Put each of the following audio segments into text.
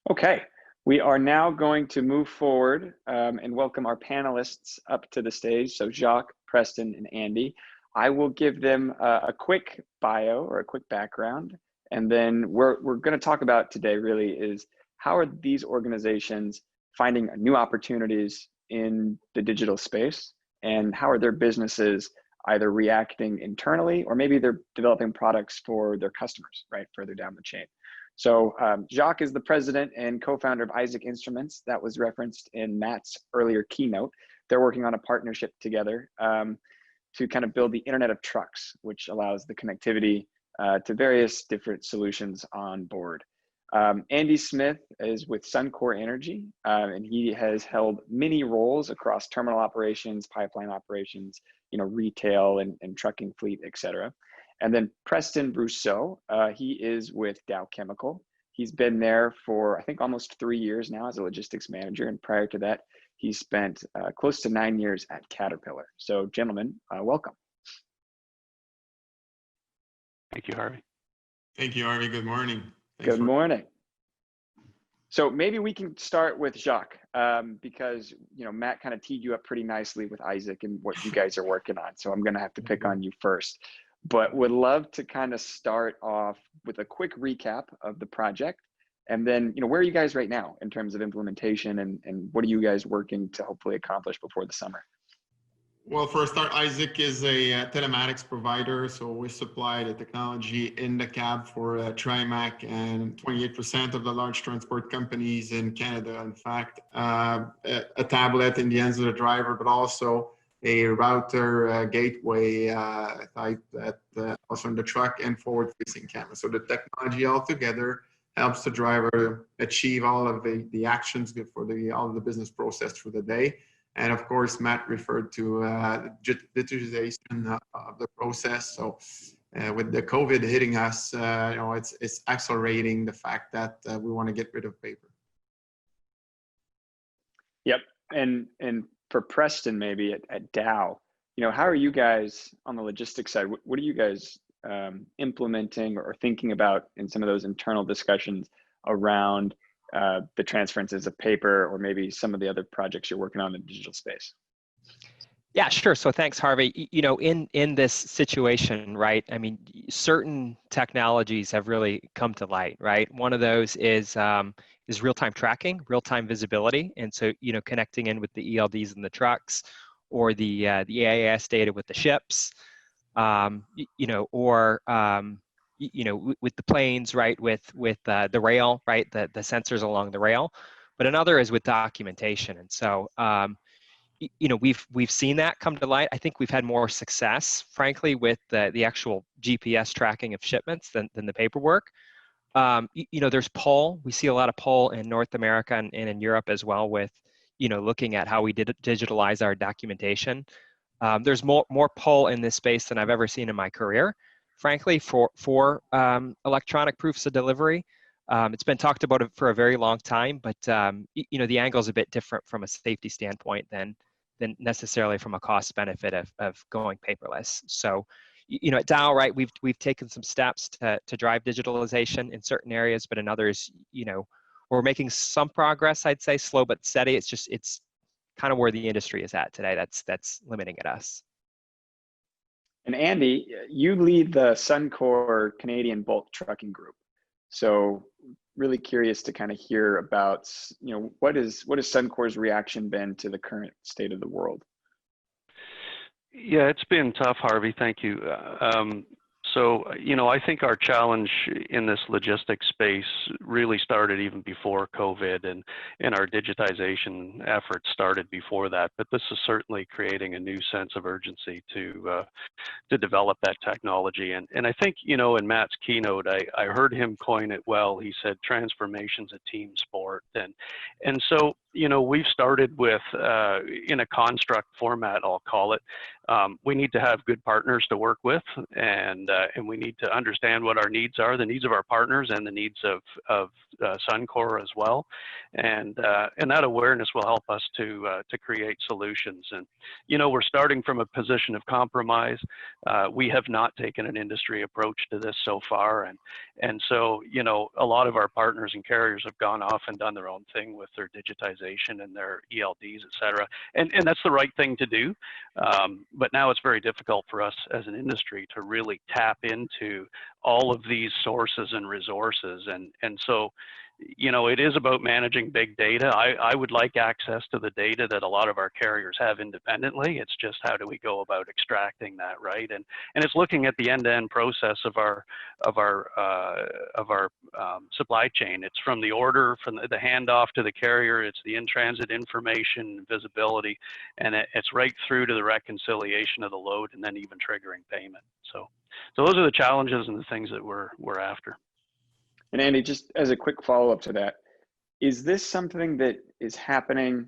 Okay, we are now going to move forward and welcome our panelists up to the stage. So Jacques, Preston, and Andy. I will give them a quick bio or a quick background. And then we're going to talk about today really is how are these organizations finding new opportunities in the digital space, and how are their businesses either reacting internally or maybe they're developing products for their customers, right, further down the chain. So Jacques is the president and co-founder of Isaac Instruments that was referenced in Matt's earlier keynote. They're working on a partnership together to kind of build the Internet of Trucks, which allows the connectivity to various different solutions on board. Andy Smith is with Suncor Energy, and he has held many roles across terminal operations, pipeline operations, retail and trucking fleet, et cetera. And then Preston Bruessow, he is with Dow Chemical. He's been there for, I think, almost 3 years now as a logistics manager. And prior to that, he spent close to 9 years at Caterpillar. So gentlemen, welcome. Thank you, Harvey. Thank you, Harvey. Good morning. Good morning. So maybe we can start with Jacques, because Matt kind of teed you up pretty nicely with Isaac and what you guys are working on. So I'm going to have to pick on you first. But would love to kind of start off with a quick recap of the project. And then, where are you guys right now in terms of implementation and what are you guys working to hopefully accomplish before the summer? Well, for a start, Isaac is a telematics provider. So we supply the technology in the cab for Trimac and 28% of the large transport companies in Canada. In fact, a tablet in the hands of the driver, but also a router gateway type that also in the truck and forward-facing camera. So the technology altogether helps the driver achieve all of the actions for all of the business process for the day. And of course, Matt referred to digitalization of the process. So with the COVID hitting us, it's accelerating the fact that we want to get rid of paper. Yep, and for Preston, maybe at Dow, how are you guys on the logistics side? What are you guys implementing or thinking about in some of those internal discussions around the transferences of paper, or maybe some of the other projects you're working on in the digital space? Yeah, sure. So thanks, Harvey. In this situation, right? I mean, certain technologies have really come to light, right? One of those is real-time tracking, real-time visibility, and so connecting in with the ELDs in the trucks, or the AIS data with the ships, with the planes, right? With the rail, right? The sensors along the rail. But another is with documentation, and so we've seen that come to light. I think we've had more success, frankly, with the actual GPS tracking of shipments than the paperwork. There's pull. We see a lot of pull in North America and in Europe as well with, looking at how we digitalize our documentation. There's more pull in this space than I've ever seen in my career, frankly, for electronic proofs of delivery. It's been talked about for a very long time, but the angle is a bit different from a safety standpoint than necessarily from a cost benefit of going paperless. So, at Dow, right, we've taken some steps to drive digitalization in certain areas, but in others, we're making some progress. I'd say slow but steady. It's kind of where the industry is at today. That's limiting at us. And Andy, you lead the Suncor Canadian Bulk Trucking Group. So really curious to kind of hear about, what is Suncor's reaction been to the current state of the world? Yeah, it's been tough, Harvey. Thank you. So, I think our challenge in this logistics space really started even before COVID, and our digitization efforts started before that. But this is certainly creating a new sense of urgency to develop that technology. And I think, in Matt's keynote, I heard him coin it well. He said transformation's a team sport. And so, we've started with, in a construct format, I'll call it, we need to have good partners to work with, and we need to understand what our needs are, the needs of our partners and the needs of Suncor as well. And that awareness will help us to create solutions. And, we're starting from a position of compromise. We have not taken an industry approach to this so far. And so, a lot of our partners and carriers have gone off and done their own thing with their digitization and their ELDs, et cetera. And that's the right thing to do. But now it's very difficult for us as an industry to really tap into all of these sources and resources. And so, it is about managing big data. I would like access to the data that a lot of our carriers have independently. It's just how do we go about extracting that, right? And it's looking at the end-to-end process of our supply chain. It's from the order, from the handoff to the carrier. It's the in-transit information, visibility, and it's right through to the reconciliation of the load, and then even triggering payment. So those are the challenges and the things that we're after. And Andy, just as a quick follow-up to that, is this something that is happening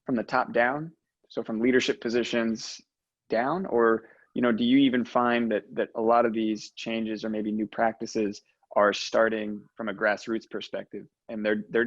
from the top down? So from leadership positions down, or, do you even find that a lot of these changes or maybe new practices are starting from a grassroots perspective, and they're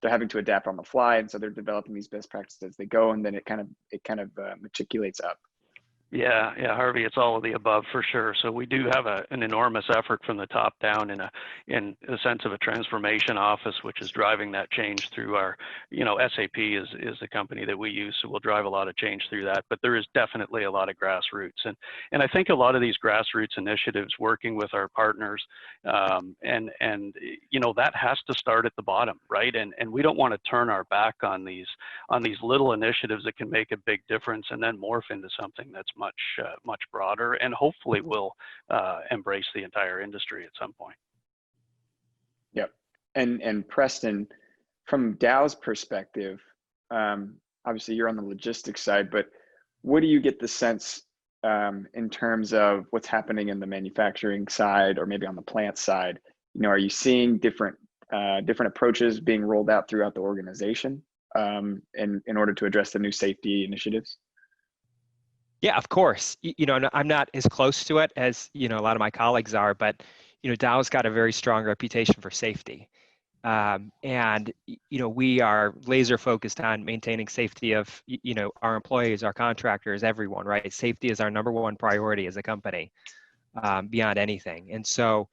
having to adapt on the fly, and so they're developing these best practices as they go, and then it kind of matriculates up? Yeah, Harvey, it's all of the above for sure. So we do have an enormous effort from the top down in a sense of a transformation office, which is driving that change through our, SAP is the company that we use, so we'll drive a lot of change through that. But there is definitely a lot of grassroots, and I think a lot of these grassroots initiatives, working with our partners, and that has to start at the bottom, right? And we don't want to turn our back on these little initiatives that can make a big difference and then morph into something that's much broader, and hopefully will embrace the entire industry at some point. Yep. And Preston, from Dow's perspective, obviously you're on the logistics side, but what do you get the sense in terms of what's happening in the manufacturing side, or maybe on the plant side? Are you seeing different approaches being rolled out throughout the organization in order to address the new safety initiatives? Yeah, of course. I'm not as close to it as, a lot of my colleagues are, but, Dow's got a very strong reputation for safety. And, we are laser focused on maintaining safety of, our employees, our contractors, everyone, right? Safety is our number one priority as a company, beyond anything. And so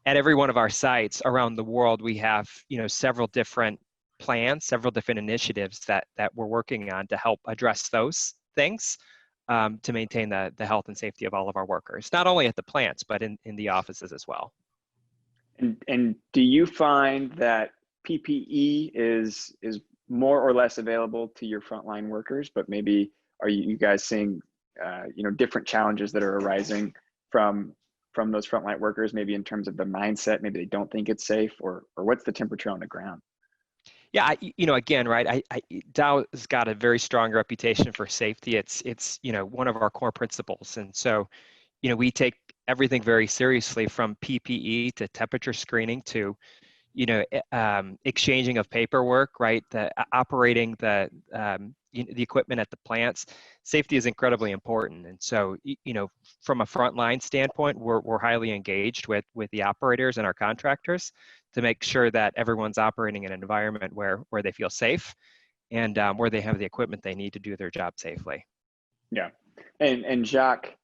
at every one of our sites around the world, we have, several different plans, several different initiatives that we're working on to help address those things. To maintain the health and safety of all of our workers, not only at the plants, but in the offices as well. And do you find that PPE is more or less available to your frontline workers, but maybe are you guys seeing different challenges that are arising from those frontline workers, maybe in terms of the mindset, maybe they don't think it's safe, or what's the temperature on the ground? Yeah, again, right, Dow's got a very strong reputation for safety. It's one of our core principles. And so, we take everything very seriously, from PPE to temperature screening to, exchanging of paperwork, right, operating the equipment at the plants. Safety is incredibly important. And so, from a frontline standpoint, we're highly engaged with the operators and our contractors to make sure that everyone's operating in an environment where they feel safe, and where they have the equipment they need to do their job safely. Yeah. And Jacques,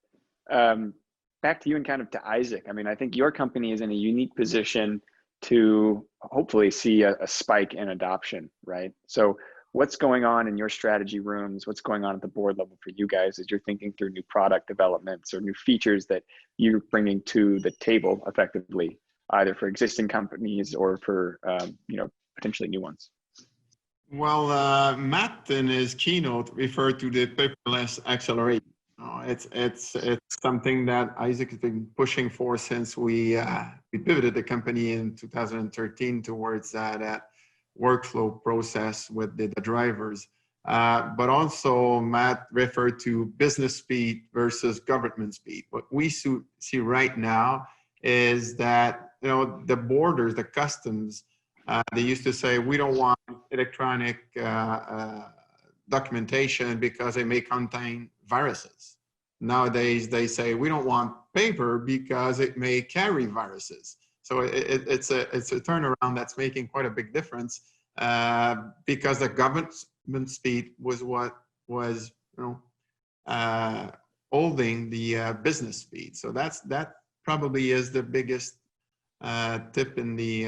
back to you and kind of to Isaac. I mean, I think your company is in a unique position to hopefully see a spike in adoption, right? So what's going on in your strategy rooms? What's going on at the board level for you guys as you're thinking through new product developments or new features that you're bringing to the table effectively, either for existing companies or for potentially new ones? Well, Matt in his keynote referred to the paperless accelerator. It's something that Isaac has been pushing for since we pivoted the company in 2013 towards that workflow process with the drivers. But also Matt referred to business speed versus government speed. What we see right now is that the borders, the customs They used to say, we don't want electronic documentation because they may contain viruses. Nowadays, they say, we don't want paper because it may carry viruses. So it's a turnaround that's making quite a big difference because the government speed was what was, holding the business speed. So that probably is the biggest tip in the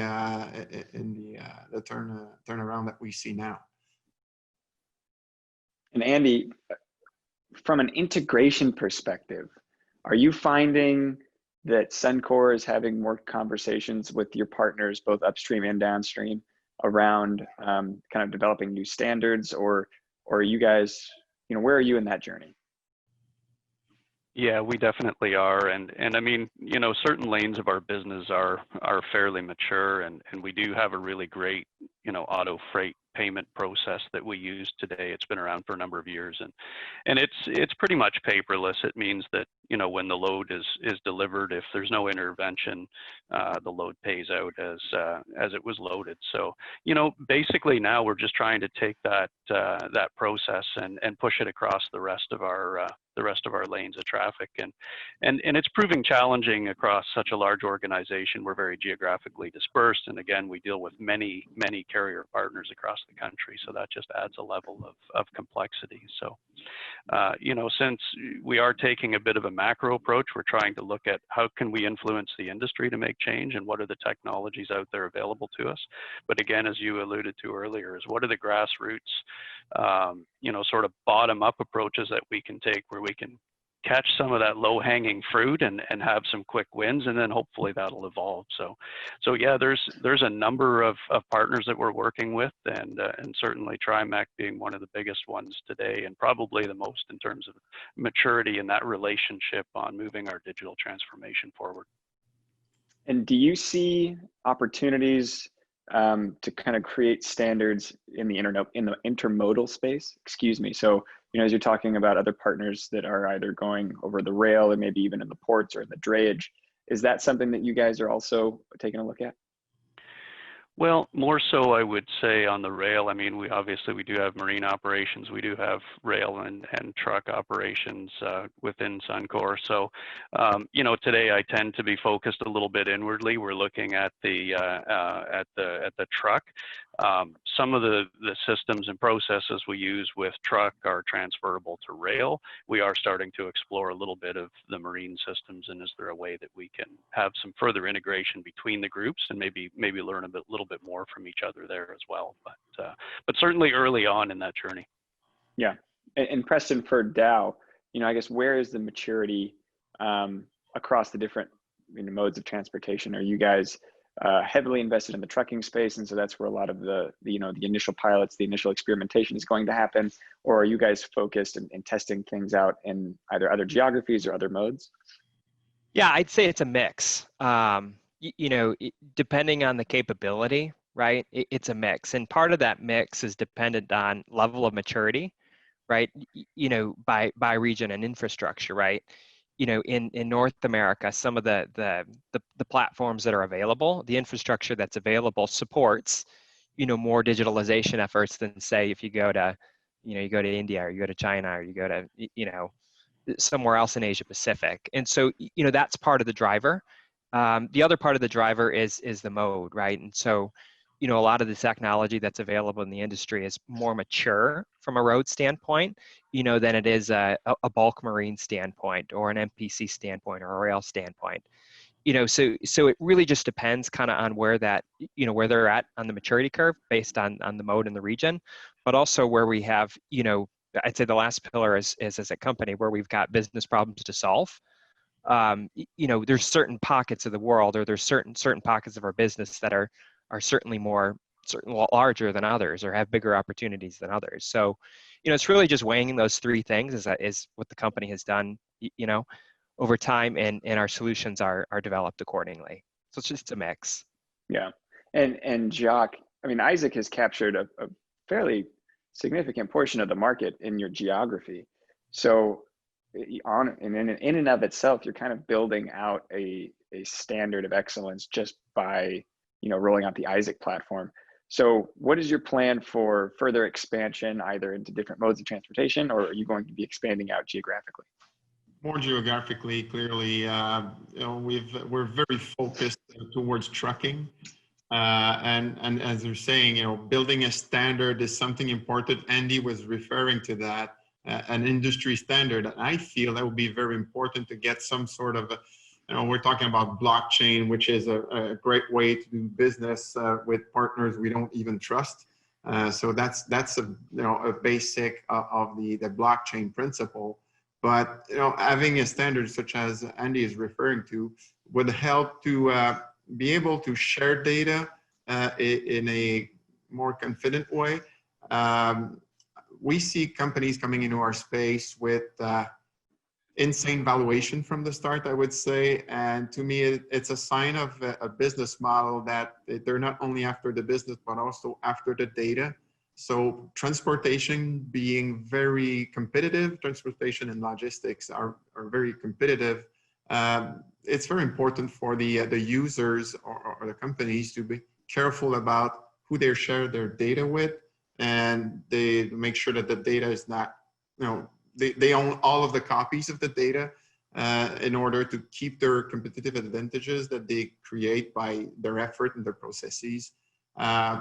turnaround that we see now. And Andy, from an integration perspective, are you finding that Suncor is having more conversations with your partners, both upstream and downstream, around kind of developing new standards, or are you guys, where are you in that journey? Yeah, we definitely are, and I mean, certain lanes of our business are fairly mature, and we do have a really great, auto freight payment process that we use today. It's been around for a number of years, and it's pretty much paperless. It means that when the load is delivered, if there's no intervention, the load pays out as it was loaded. So basically now we're just trying to take that process and push it across the rest of our lanes of traffic, and it's proving challenging across such a large organization. We're very geographically dispersed, and again, we deal with many carrier partners across the country, so that just adds a level of complexity. So since we are taking a bit of a macro approach, we're trying to look at how can we influence the industry to make change, and what are the technologies out there available to us. But again, as you alluded to earlier, is what are the grassroots sort of bottom up approaches that we can take, where we can catch some of that low hanging fruit and have some quick wins, and then hopefully that'll evolve. So yeah, there's a number of partners that we're working with, and certainly TriMac being one of the biggest ones today, and probably the most in terms of maturity in that relationship on moving our digital transformation forward. And do you see opportunities to kind of create standards in the intermodal space? Excuse me. So, as you're talking about other partners that are either going over the rail or maybe even in the ports or in the drayage, is that something that you guys are also taking a look at? Well, more so, I would say on the rail. I mean, we do have marine operations. We do have rail and truck operations within Suncor. So, today I tend to be focused a little bit inwardly. We're looking at the truck. Some of the systems and processes we use with truck are transferable to rail. We are starting to explore a little bit of the marine systems, and is there a way that we can have some further integration between the groups and maybe learn a little bit more from each other there as well. But certainly early on in that journey. Yeah, and Preston, for Dow, I guess where is the maturity across the different modes of transportation? Are you guys heavily invested in the trucking space, and so that's where a lot of the initial pilots, the initial experimentation is going to happen, or are you guys focused in testing things out in either other geographies or other modes? Yeah, I'd say it's a mix. Depending on the capability, right? It's a mix, and part of that mix is dependent on level of maturity, right? By region and infrastructure, right? In North America, some of the platforms that are available, the infrastructure that's available supports, more digitalization efforts than, say, if you go to India, or you go to China, or you go to, somewhere else in Asia Pacific. And so, that's part of the driver. The other part of the driver is the mode, right? And so, a lot of the technology that's available in the industry is more mature from a road standpoint, than it is a bulk marine standpoint, or an MPC standpoint, or a rail standpoint. So it really just depends kind of on where where they're at on the maturity curve based on the mode and the region, but also where we have, I'd say the last pillar is as a company where we've got business problems to solve. There's certain pockets of the world, or there's certain pockets of our business that are certainly larger than others, or have bigger opportunities than others. So, it's really just weighing those three things is what the company has done, over time, and our solutions are developed accordingly. So it's just a mix. Yeah, and Jacques, I mean, Isaac has captured a fairly significant portion of the market in your geography. So in and of itself, you're kind of building out a standard of excellence just by rolling out the Isaac platform. So what is your plan for further expansion, either into different modes of transportation, or are you going to be expanding out geographically? More geographically, clearly, we're very focused towards trucking. And as you're saying, building a standard is something important. Andy was referring to that, an industry standard. And I feel that would be very important to get some sort of, we're talking about blockchain, which is a great way to do business with partners we don't even trust. So that's a basic of the blockchain principle. But having a standard such as Andy is referring to would help to be able to share data in a more confident way. We see companies coming into our space with insane valuation from the start, I would say. And to me, it's a sign of a business model that they're not only after the business, but also after the data. So transportation being very competitive, transportation and logistics are very competitive. It's very important for the users or the companies to be careful about who they share their data with, and they make sure that the data is not, they own all of the copies of the data in order to keep their competitive advantages that they create by their effort and their processes.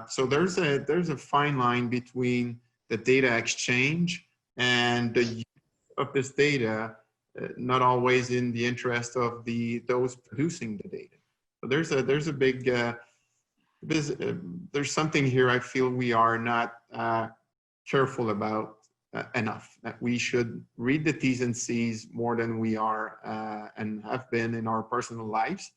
So there's a fine line between the data exchange and the use of this data, not always in the interest of those producing the data. So there's a big there's something here I feel we are not careful about enough, that we should read the T's and C's more than we are and have been in our personal lives.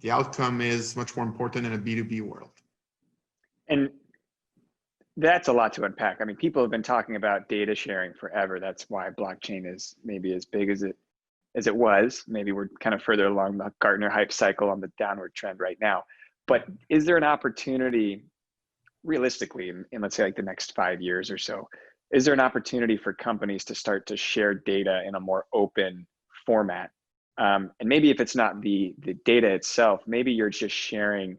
The outcome is much more important in a B2B world. And that's a lot to unpack. I mean, people have been talking about data sharing forever. That's why blockchain is maybe as big as it was. Maybe we're kind of further along the Gartner hype cycle on the downward trend right now. But is there an opportunity, realistically, in let's say like the next 5 years or so, is there an opportunity for companies to start to share data in a more open format? And maybe if it's not the data itself, maybe you're just sharing,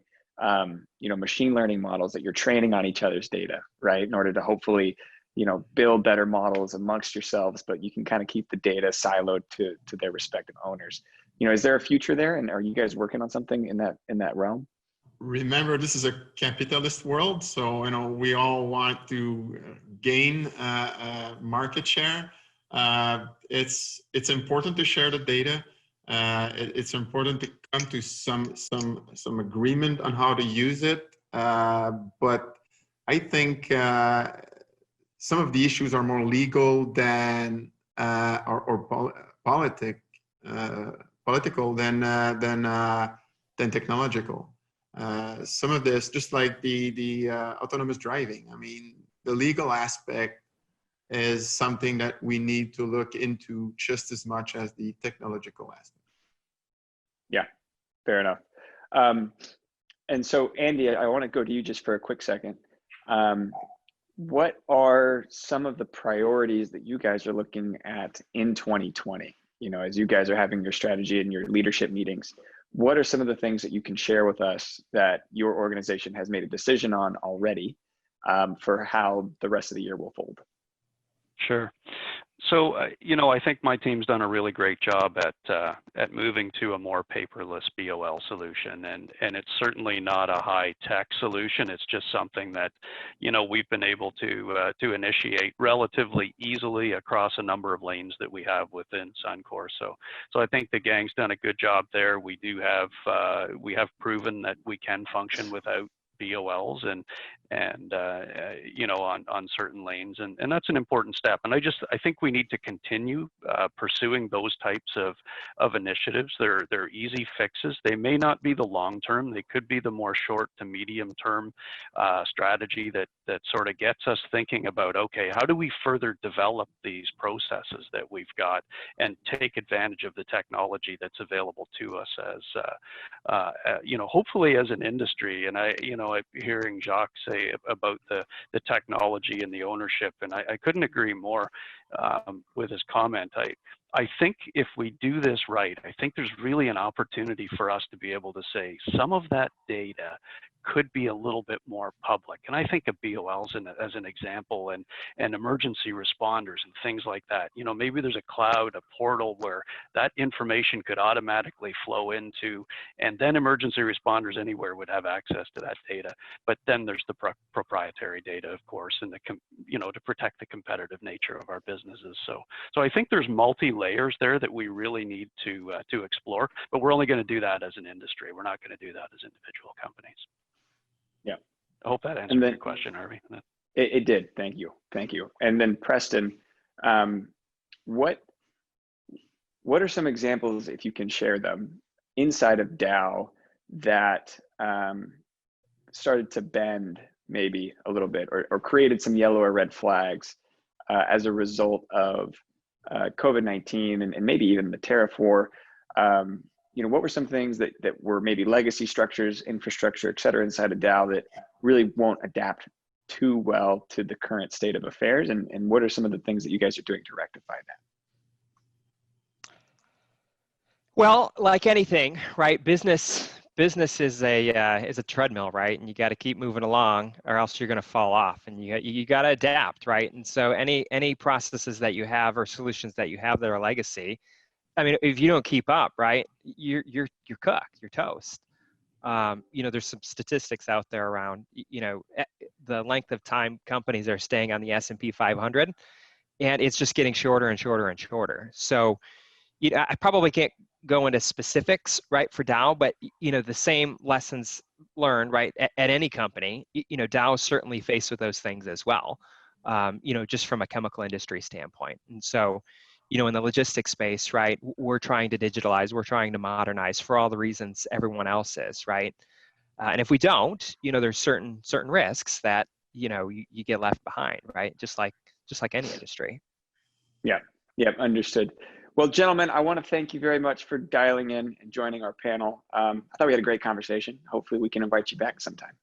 machine learning models that you're training on each other's data, right? In order to hopefully, build better models amongst yourselves, but you can kind of keep the data siloed to their respective owners. Is there a future there? And are you guys working on something in that realm? Remember, this is a capitalist world, so we all want to gain market share. It's important to share the data. It's important to come to some agreement on how to use it. But I think some of the issues are more legal than or political than technological. Some of this, just like the autonomous driving, I mean, the legal aspect is something that we need to look into just as much as the technological aspect. Yeah, fair enough. And so, Andy, I want to go to you just for a quick second. What are some of the priorities that you guys are looking at in 2020? As you guys are having your strategy and your leadership meetings, what are some of the things that you can share with us that your organization has made a decision on already for how the rest of the year will fold? Sure. So, I think my team's done a really great job at moving to a more paperless BOL solution, and it's certainly not a high-tech solution. It's just something that, we've been able to initiate relatively easily across a number of lanes that we have within Suncor. So I think the gang's done a good job there. We have proven that we can function without BOLs and on certain lanes, and that's an important step. And I think we need to continue pursuing those types of initiatives. They're easy fixes. They may not be the long term. They could be the more short to medium term strategy that sort of gets us thinking about, okay, how do we further develop these processes that we've got and take advantage of the technology that's available to us as hopefully as an industry. And I'm hearing Jacques say about the technology and the ownership, and I couldn't agree more with his comment. I think if we do this right, I think there's really an opportunity for us to be able to say some of that data could be a little bit more public. And I think of BOLs as an example, and emergency responders and things like that. You know, maybe there's a cloud, a portal where that information could automatically flow into, and then emergency responders anywhere would have access to that data. But then there's the proprietary data, of course, and you know, to protect the competitive nature of our businesses. So I think there's multi-layers there that we really need to explore, but we're only going to do that as an industry. We're not going to do that as individual companies. Yeah. I hope that answered your question, Harvey. It did. Thank you. Thank you. And then Preston, what are some examples, if you can share them, inside of Dow that started to bend maybe a little bit, or created some yellow or red flags as a result of COVID-19 and maybe even the tariff war? You know, what were some things that were maybe legacy structures, infrastructure, et cetera, inside of Dow that really won't adapt too well to the current state of affairs? And what are some of the things that you guys are doing to rectify that? Well, like anything, right? Business is a treadmill, right? And you got to keep moving along, or else you're going to fall off. And you got to adapt, right? And so any processes that you have or solutions that you have that are legacy, I mean, if you don't keep up, right, you're cooked, you're toast. You know, there's some statistics out there around, you know, the length of time companies are staying on the S&P 500, and it's just getting shorter and shorter and shorter. So, you know, I probably can't go into specifics, right, for Dow, but, you know, the same lessons learned, right, at any company, you know, Dow is certainly faced with those things as well, you know, just from a chemical industry standpoint. And so, you know, in the logistics space, right, we're trying to digitalize, we're trying to modernize for all the reasons everyone else is, right? And if we don't, you know, there's certain risks that, you know, you get left behind, right? Just like any industry. Yeah, understood. Well, gentlemen, I want to thank you very much for dialing in and joining our panel. I thought we had a great conversation. Hopefully we can invite you back sometime.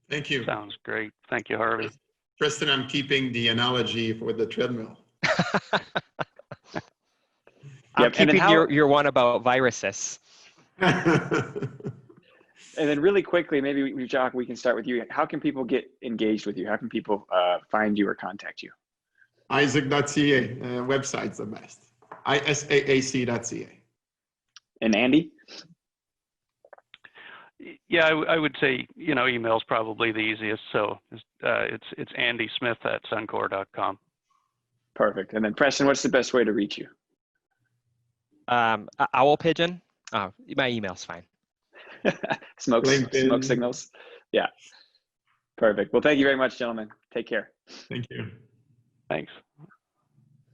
Thank you. Sounds great. Thank you, Harvey. Preston, I'm keeping the analogy with the treadmill. I'm keeping your one about viruses. And then really quickly, maybe Jacques, we can start with you. How can people get engaged with you? How can people find you or contact you? Isaac.ca, website's the best. isaac.ca. And Andy? Yeah, I would say, you know, email's probably the easiest. So it's andysmith@suncor.com. Perfect. And then Preston, what's the best way to reach you? Owl Pigeon. Oh, my email's fine. Smoke signals. Yeah. Perfect. Well, thank you very much, gentlemen. Take care. Thank you. Thanks.